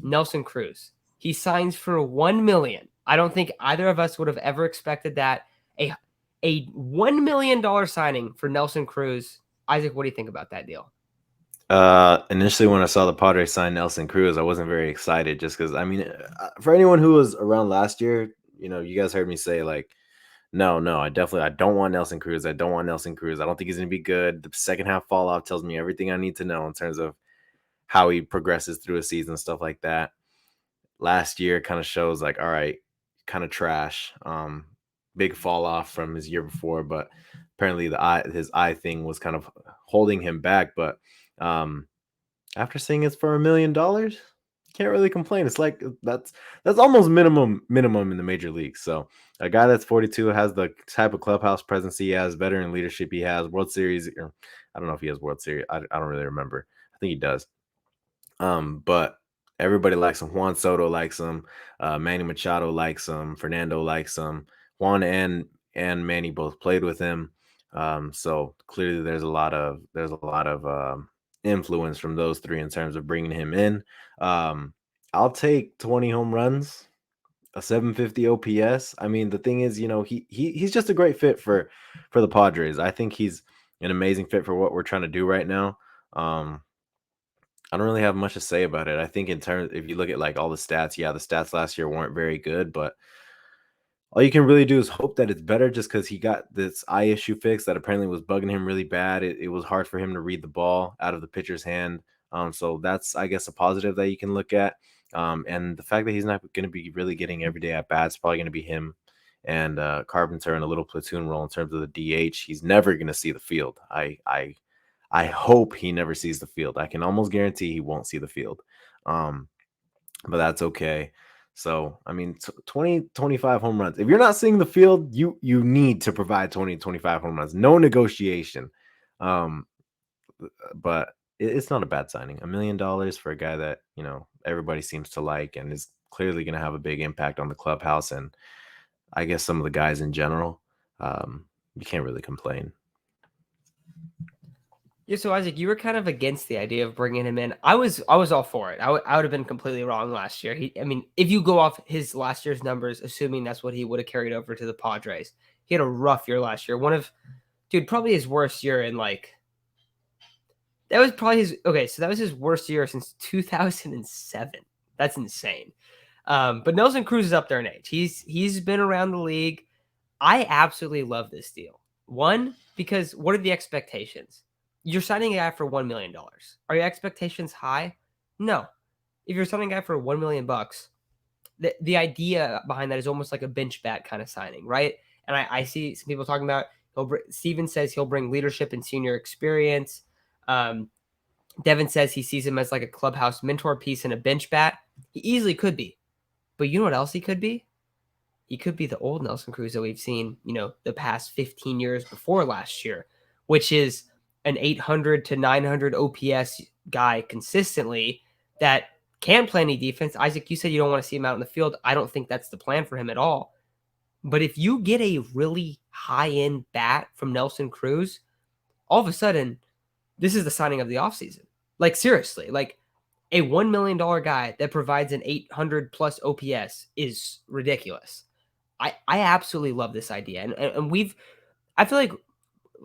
Nelson Cruz. He signs for $1 million. I don't think either of us would have ever expected that. A $1 million signing for Nelson Cruz. Isaac, what do you think about that deal? Initially, when I saw the Padres sign Nelson Cruz, I wasn't very excited just because, I mean, for anyone who was around last year, you guys heard me say, like, no, no, I don't want Nelson Cruz. I don't want Nelson Cruz. I don't think he's going to be good. The second half fall off tells me everything I need to know in terms of how he progresses through a season, stuff like that. Last year kind of shows like, all right, kind of trash. Big fall off from his year before, but apparently his eye thing was kind of holding him back. But um, after seeing it's for $1 million, can't really complain. It's like that's almost minimum in the major leagues. So a guy that's 42 has the type of clubhouse presence he has, veteran leadership he has, World Series. Or I don't know if he has World Series. I don't really remember. I think he does. But everybody likes him. Juan Soto likes him. Manny Machado likes him. Fernando likes him. Juan and Manny both played with him. So clearly there's a lot of influence from those three in terms of bringing him in. I'll take 20 home runs, a 750 OPS. I mean, the thing is, he's just a great fit for the Padres. I think he's an amazing fit for what we're trying to do right now. I don't really have much to say about it. I think in terms, if you look at like all the stats, yeah, the stats last year weren't very good, but all you can really do is hope that it's better just because he got this eye issue fixed that apparently was bugging him really bad. It was hard for him to read the ball out of the pitcher's hand. So that's, I guess, a positive that you can look at. And the fact that he's not going to be really getting everyday at bats, probably going to be him and Carpenter in a little platoon role in terms of the DH. He's never going to see the field. I hope he never sees the field. I can almost guarantee he won't see the field. But that's okay. So, I mean, 20, 25 home runs. If you're not seeing the field, you need to provide 20, 25 home runs. No negotiation. Um, but it's not a bad signing. $1 million for a guy that, everybody seems to like and is clearly going to have a big impact on the clubhouse and I guess some of the guys in general. You can't really complain. Yeah, so Isaac, you were kind of against the idea of bringing him in. I was all for it. I would have been completely wrong last year. I mean, if you go off his last year's numbers, assuming that's what he would have carried over to the Padres, he had a rough year last year. Probably his worst year in like. That was probably so that was his worst year since 2007. That's insane. But Nelson Cruz is up there in age. He's been around the league. I absolutely love this deal. One, because what are the expectations? You're signing a guy for $1 million. Are your expectations high? No. If you're signing a guy for $1 million, the idea behind that is almost like a bench bat kind of signing, right? And I see some people talking about Steven says he'll bring leadership and senior experience. Devin says he sees him as like a clubhouse mentor piece and a bench bat. He easily could be. But you know what else he could be? He could be the old Nelson Cruz that we've seen, the past 15 years before last year, which is an 800 to 900 OPS guy consistently that can play any defense. Isaac, you said you don't want to see him out in the field. I don't think that's the plan for him at all. But if you get a really high-end bat from Nelson Cruz, all of a sudden, this is the signing of the offseason. Like, seriously, like a $1 million guy that provides an 800 plus OPS is ridiculous. I absolutely love this idea. And I feel like,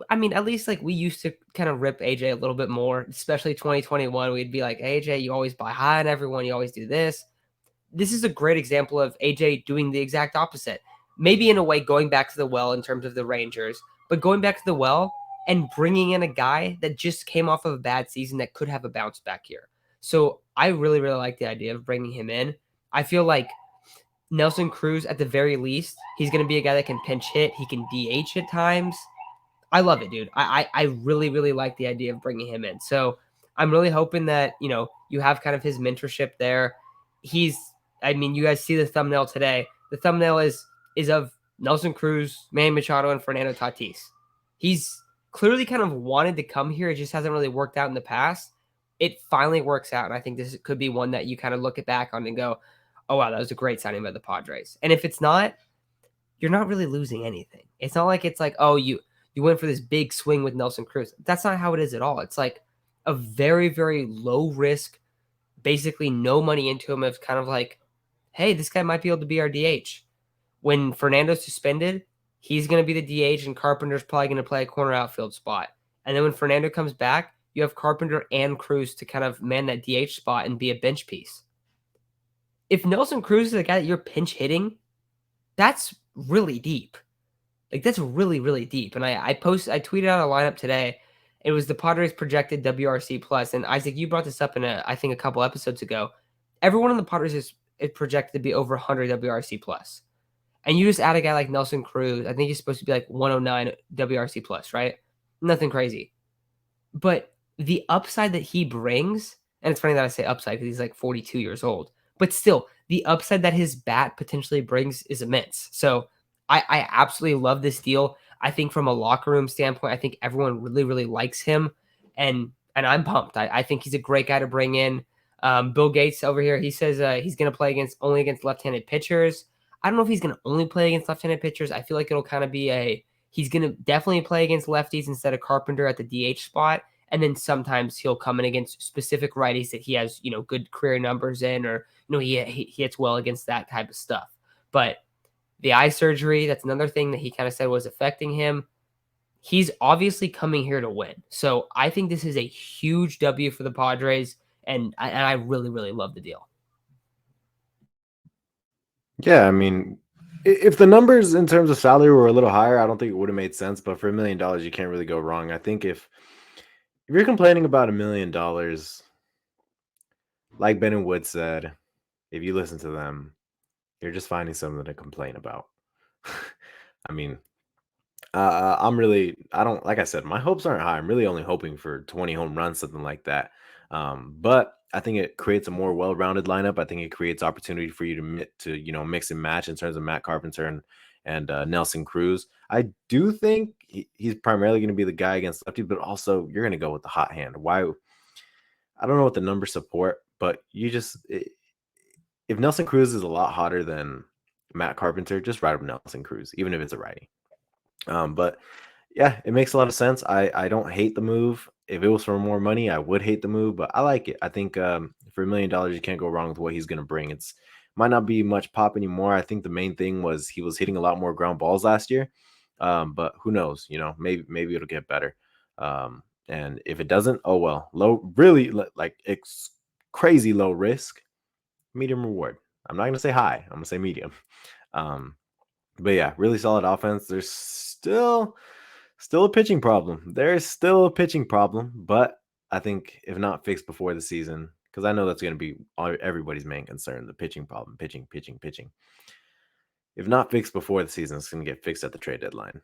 I mean, at least like we used to kind of rip AJ a little bit more, especially 2021. We'd be like, AJ, you always buy high on everyone. You always do this. This is a great example of AJ doing the exact opposite. Maybe in a way going back to the well in terms of the Rangers, but going back to the well and bringing in a guy that just came off of a bad season that could have a bounce back here. So I really, really like the idea of bringing him in. I feel like Nelson Cruz, at the very least, he's going to be a guy that can pinch hit. He can DH at times. I love it, dude. I really, really like the idea of bringing him in. So I'm really hoping that, you have kind of his mentorship there. You guys see the thumbnail today. The thumbnail is of Nelson Cruz, Manny Machado, and Fernando Tatis. He's clearly kind of wanted to come here. It just hasn't really worked out in the past. It finally works out, and I think this could be one that you kind of look back on and go, oh, wow, that was a great signing by the Padres. And if it's not, you're not really losing anything. It's not like it's like, oh, you went for this big swing with Nelson Cruz. That's not how it is at all. It's like a very, very low risk, basically no money into him as kind of like, hey, this guy might be able to be our DH. When Fernando's suspended, he's going to be the DH, and Carpenter's probably going to play a corner outfield spot. And then when Fernando comes back, you have Carpenter and Cruz to kind of man that DH spot and be a bench piece. If Nelson Cruz is the guy that you're pinch hitting, that's really deep. Like that's really, really deep. And I tweeted out a lineup today. It was the Padres projected WRC plus. And Isaac, you brought this up in I think a couple episodes ago. Everyone in the Padres is projected to be over 100 WRC plus. And you just add a guy like Nelson Cruz. I think he's supposed to be like 109 WRC plus, right? Nothing crazy. But the upside that he brings, and it's funny that I say upside because he's like 42 years old, but still, the upside that his bat potentially brings is immense. So I absolutely love this deal. I think from a locker room standpoint, I think everyone really, really likes him. And I'm pumped. I think he's a great guy to bring in. Bill Gates over here, he says he's going to play only against left-handed pitchers. I don't know if he's going to only play against left-handed pitchers. I feel like it'll kind of be he's going to definitely play against lefties instead of Carpenter at the DH spot. And then sometimes he'll come in against specific righties that he has, good career numbers in, or, he hits well against that type of stuff. But the eye surgery, that's another thing that he kind of said was affecting him. He's obviously coming here to win. So I think this is a huge W for the Padres. And I really, really love the deal. Yeah, I mean, if the numbers in terms of salary were a little higher, I don't think it would have made sense. But for $1 million, you can't really go wrong. I think if you're complaining about $1 million, like Ben and Wood said, if you listen to them, you're just finding something to complain about. I mean, I don't, like I said, my hopes aren't high. I'm really only hoping for 20 home runs, something like that. But I think it creates a more well-rounded lineup. I think it creates opportunity for you to mix and match in terms of Matt Carpenter and Nelson Cruz. I do think he's primarily going to be the guy against lefty, but also you're going to go with the hot hand. Why? I don't know what the numbers support, but if Nelson Cruz is a lot hotter than Matt Carpenter, just ride with Nelson Cruz, even if it's a righty. But yeah, it makes a lot of sense. I don't hate the move. If it was for more money, I would hate the move, but I like it. I think for $1 million, you can't go wrong with what he's going to bring. It's might not be much pop anymore. I think the main thing was he was hitting a lot more ground balls last year. But who knows? Maybe it'll get better. And if it doesn't, oh well. Really like it's crazy low risk, medium reward. I'm not gonna say high. I'm gonna say medium. But yeah, really solid offense. There's still a pitching problem. There's still a pitching problem, but I think if not fixed before the season, because I know that's going to be everybody's main concern, the pitching problem, pitching. If not fixed before the season, it's going to get fixed at the trade deadline.